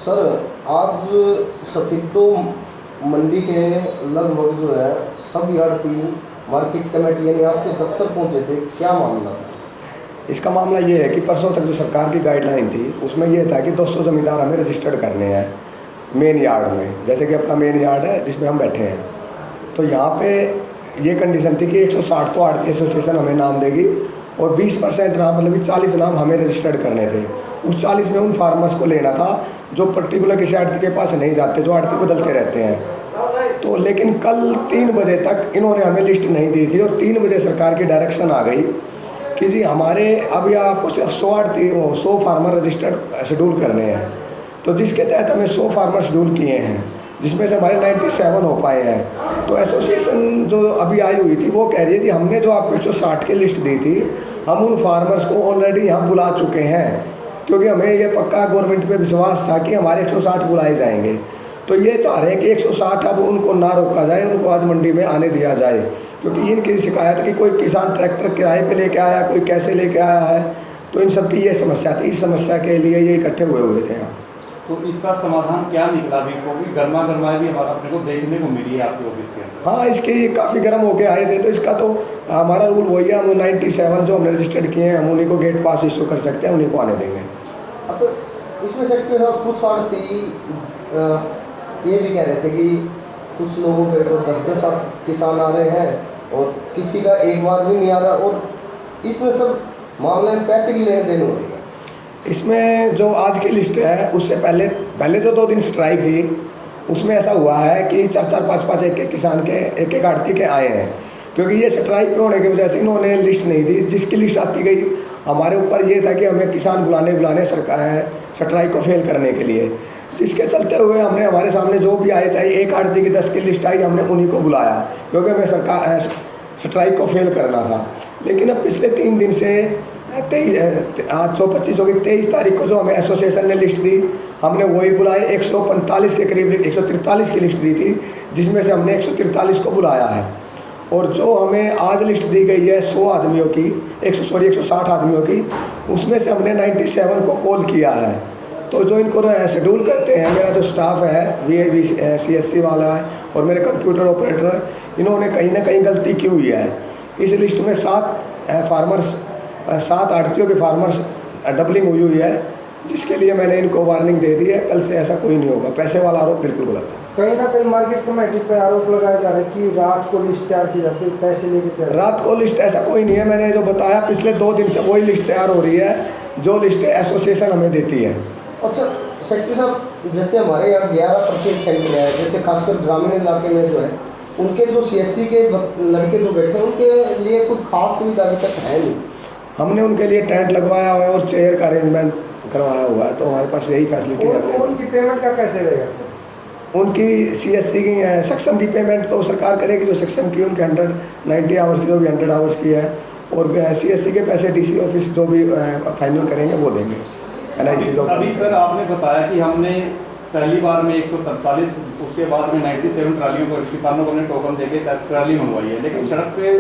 Sir, आज सफेदो मंडी के लगभग जो है सभी आड़ती मार्केट कमेटी यानी आपके दफ्तर पहुंचे थे, क्या मामला था? इसका मामला ये है कि परसों तक जो सरकार की गाइडलाइन थी उसमें ये था कि 200 ज़मींदार हमें रजिस्टर्ड करने हैं मेन यार्ड में, जैसे कि अपना मेन यार्ड है जिसमें हम बैठे हैं। तो यहाँ पे ये कंडीशन थी कि 160 तो आड़ती एसोसिएशन हमें नाम देगी और 20% नाम मतलब 40 नाम हमें रजिस्टर्ड करने थे। उस 40 में उन फार्मर्स को लेना था जो पर्टिकुलर किसी आड़ती के पास नहीं जाते, जो आड़ती बदलते रहते हैं। तो लेकिन कल 3 बजे तक इन्होंने हमें लिस्ट नहीं दी थी और 3 बजे सरकार की डायरेक्शन आ गई कि जी हमारे अब या आपको सिर्फ 100 फार्मर रजिस्टर्ड शेड्यूल करने हैं। तो जिसके तहत हमें 100 फार्मर शेड्यूल किए हैं, जिसमें से हमारे 97 हो पाए हैं। तो एसोसिएशन जो अभी आई हुई थी वो कह रही है कि हमने जो आपको 160 की लिस्ट दी थी, हम उन फार्मर्स को ऑलरेडी यहाँ बुला चुके हैं, क्योंकि हमें ये पक्का गवर्नमेंट पे विश्वास था कि हमारे 160 बुलाए जाएंगे। तो ये चाह रहे हैं कि 160 अब उनको ना रोका जाए, उनको आज मंडी में आने दिया जाए, क्योंकि इनकी शिकायत कि कोई किसान ट्रैक्टर किराए पे लेके आया, कोई कैसे लेके आया है। तो इन सब की ये समस्या थी, इस समस्या के लिए ये इकट्ठे हुए थे यहाँ। तो इसका समाधान क्या निकला भी? क्योंकि गर्मा गर्माई भी हमारा अपने को देखने को मिली है आपके ऑफिस के अंदर। हाँ, इसके काफ़ी गर्म होके आए थे। तो इसका तो हमारा रूल वही है, हम 97 जो हमने रजिस्टर्ड किए हैं हम उन्हीं को गेट पास इशू कर सकते हैं, उन्हीं को आने देंगे। अच्छा, इसमें सेक्रेटरी साहब कुछ आड़ती ये भी कह रहे थे कि कुछ लोगों के तो 10-10 किसान आ रहे हैं और किसी का एक बार भी नहीं आ रहा, और इसमें सब मामले में पैसे की लेन देन हो रही है। इसमें जो आज की लिस्ट है उससे पहले जो 2 दिन स्ट्राइक थी उसमें ऐसा हुआ है कि 4-4, 5-5 एक किसान के एक आड़ती के आए हैं, क्योंकि ये स्ट्राइक पे होने की वजह से इन्होंने लिस्ट नहीं दी। जिसकी लिस्ट आती गई हमारे ऊपर ये था कि हमें किसान बुलाने सरकार स्ट्राइक को फेल करने के लिए, जिसके चलते हुए हमने हमारे सामने जो भी आए, चाहे एक आड़ती की 10 की लिस्ट आई, हमने उन्हीं को बुलाया, क्योंकि हमें सरकार स्ट्राइक को फेल करना था। लेकिन अब पिछले 3 दिन से आज 25 होगी, 23 तारीख को जो हमें एसोसिएशन ने लिस्ट दी, हमने वही बुलाए। 145 के करीब 143 की लिस्ट दी थी, जिसमें से हमने 143 को बुलाया है। और जो हमें आज लिस्ट दी गई है 100 आदमियों की, 160 आदमियों की, उसमें से हमने 97 को कॉल किया है। तो जो इनको शेड्यूल करते हैं, मेरा जो स्टाफ है VAV CSC वाला है और मेरे कंप्यूटर ऑपरेटर, इन्होंने कहीं ना कहीं गलती की हुई है। इस लिस्ट में 7 आड़तियों के फार्मर्स डबलिंग हुई है, जिसके लिए मैंने इनको वार्निंग दे दी है। कल से ऐसा कोई नहीं होगा। पैसे वाला आरोप बिल्कुल गलत है। कहीं ना कहीं मार्केट कमेटी पे आरोप लगाया जा रहा है कि रात को लिस्ट तैयार की जाती है, पैसे लेके तैयार। रात को लिस्ट ऐसा कोई नहीं है। मैंने जो बताया पिछले 2 दिन से वही लिस्ट तैयार हो रही है जो लिस्ट एसोसिएशन हमें देती है। अच्छा सेक्रेटरी साहब, जैसे हमारे यहाँ 11 परचेज सेंटर है, जैसे खासकर ग्रामीण इलाके में जो है, उनके जो CSC के लड़के जो बैठे हैं उनके लिए कोई खास सुविधा अभी तक है नहीं। हमने उनके लिए टेंट लगवाया हुआ है और चेयर का अरेंजमेंट करवाया हुआ है, तो हमारे पास यही फैसिलिटी है। उनकी पेमेंट का कैसे रहेगा सर? उनकी CSC की सक्षम की पेमेंट तो सरकार करेगी, जो सक्षम की उनके 190 आवर्स की, जो भी 100 आवर्स की है, और CSC के पैसे DC ऑफिस जो भी फाइनल करेंगे वो देंगे। अभी सर आपने बताया कि हमने पहली बार में 143, उसके बाद में 97 ट्रालियों को किसानों को हमने टोकन देके ट्राली मंगवाई है, लेकिन सड़क पे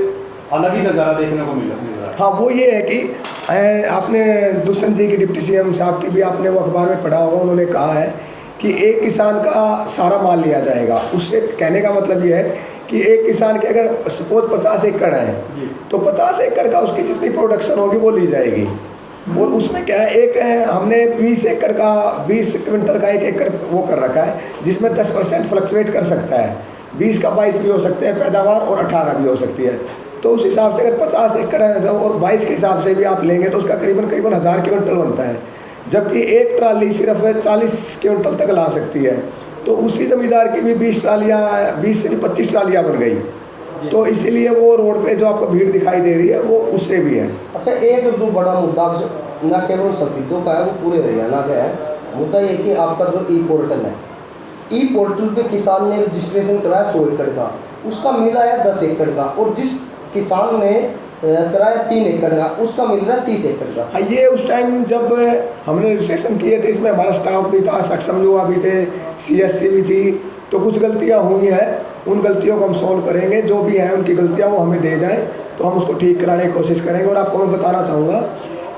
अलग ही नज़ारा देखने को मिल रहा है। हाँ, वो ये है कि आपने दुष्यंत जी की डिप्टी CM साहब की भी आपने वो अखबार में पढ़ा होगा, उन्होंने कहा है कि एक किसान का सारा माल लिया जाएगा। उससे कहने का मतलब ये है कि एक किसान के अगर सपोज 50 एकड़ है तो 50 एकड़ का उसकी जितनी प्रोडक्शन होगी वो ली जाएगी। और उसमें क्या है, हमने 20 एकड़ का 20 क्विंटल का 1 एकड़ वो कर रखा है, जिसमें 10% फ्लक्चुएट कर सकता है। 20 का 22 भी हो सकते हैं पैदावार, और 18 भी हो सकती है। तो उस हिसाब से अगर 50 एकड़ है और 22 के हिसाब से भी आप लेंगे तो उसका करीबन 1000 क्विंटल बनता है, जबकि एक ट्राली सिर्फ 40 क्विंटल तक ला सकती है। तो उसी जमींदार की भी 20 ट्रालियाँ, 20 से भी 25 ट्रालियाँ बन गई। तो इसीलिए वो रोड पे जो आपको भीड़ दिखाई दे रही है वो उससे भी है। अच्छा, एक जो बड़ा मुद्दा न केवल सफेदों का है, वो पूरे हरियाणा का है, मुद्दा ये कि आपका जो पोर्टल है, पोर्टल पे किसान ने रजिस्ट्रेशन कराया 100 एकड़ का, उसका मिला है 10 एकड़ का, और जिस किसान ने कराया 3 एकड़ का उसका मिल रहा है 30 एकड़ का। हाँ, ये उस टाइम जब हमने रजिस्ट्रेशन किए थे, इसमें हमारा स्टाफ भी था, सक्षम युवा भी थे, CSC भी थी। तो कुछ गलतियाँ हुई हैं, उन गलतियों को हम सॉल्व करेंगे। जो भी हैं उनकी गलतियाँ वो हमें दे जाएं तो हम उसको ठीक कराने की कोशिश करेंगे। और आपको मैं बताना चाहूँगा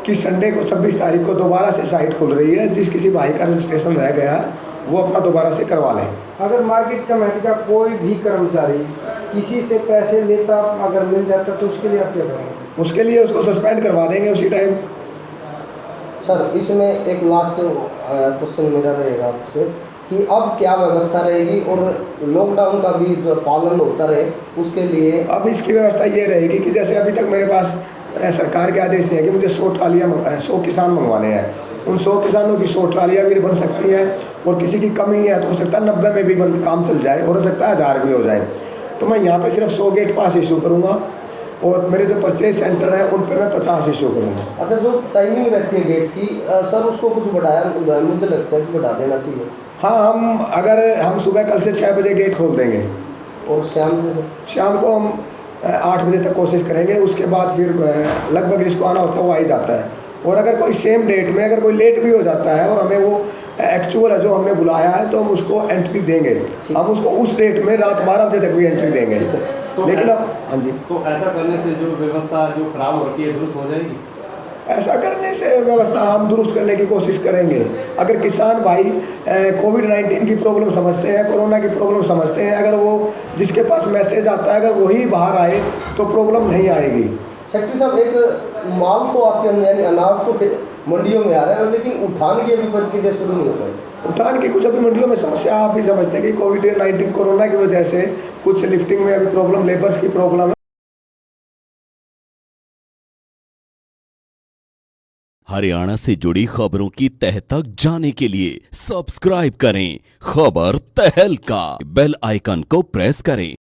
कि संडे को 26 तारीख को दोबारा से साइट खुल रही है, जिस किसी भाई का रजिस्ट्रेशन रह गया वो अपना दोबारा से करवा लें। अगर मार्केट कमेटी का कोई भी कर्मचारी किसी से पैसे लेता अगर मिल जाता तो उसके लिए आप क्या करेंगे? उसके लिए उसको सस्पेंड करवा देंगे उसी टाइम। सर इसमें एक लास्ट क्वेश्चन मेरा रहेगा आपसे कि अब क्या व्यवस्था रहेगी और लॉकडाउन का भी जो पालन होता रहे उसके लिए? अब इसकी व्यवस्था ये रहेगी कि जैसे अभी तक मेरे पास सरकार के आदेश हैं कि मुझे 100 ट्रालियाँ 100 किसान मंगवाने हैं, उन 100 किसानों की 100 ट्रालियाँ भी बन सकती हैं और किसी की कमी है तो हो सकता है 90 में भी काम चल जाए और हो सकता है 1000 भी हो जाए। तो मैं यहाँ पे सिर्फ 100 गेट पास इशू करूँगा और मेरे जो परचेज सेंटर हैं उन पे मैं 50 इशू करूँगा। अच्छा, जो टाइमिंग रहती है गेट की सर उसको कुछ बढ़ाया, मुझे लगता है कि बढ़ा देना चाहिए। हाँ, हम सुबह कल से 6 बजे गेट खोल देंगे और शाम को हम 8 बजे तक कोशिश करेंगे। उसके बाद फिर लगभग जिसको आना होता है वो आ ही जाता है। और अगर कोई सेम डेट में अगर कोई लेट भी हो जाता है और हमें वो एक्चुअल है जो हमने बुलाया है तो हम उसको एंट्री देंगे, हम उसको उस डेट में रात 12 बजे तक भी एंट्री देंगे। तो लेकिन अब हाँ जी, तो ऐसा करने से जो व्यवस्था जो खराब हो रखी है दुरुस्त हो जाएगी? ऐसा करने से व्यवस्था हम दुरुस्त करने की कोशिश करेंगे। अगर किसान भाई कोविड-19 की प्रॉब्लम समझते हैं, कोरोना की प्रॉब्लम समझते हैं, अगर वो जिसके पास मैसेज आता है अगर वही बाहर आए तो प्रॉब्लम नहीं आएगी। सेक्रेटरी साहब, एक माल तो आपके अंदर यानी अनाज तो मंडियों में आ रहा है लेकिन उठान की अभी प्रक्रिया शुरू नहीं हो पाई। उठान की कुछ अभी मंडियों में समस्या आप भी समझते हैं कि कोविड-19 कोरोना की वजह से कुछ लिफ्टिंग में अभी प्रॉब्लम, लेबर्स की प्रॉब्लम है। हरियाणा से जुड़ी खबरों की तह तक जाने के लिए सब्सक्राइब करें खबर तहलका, बेल आइकन को प्रेस करें।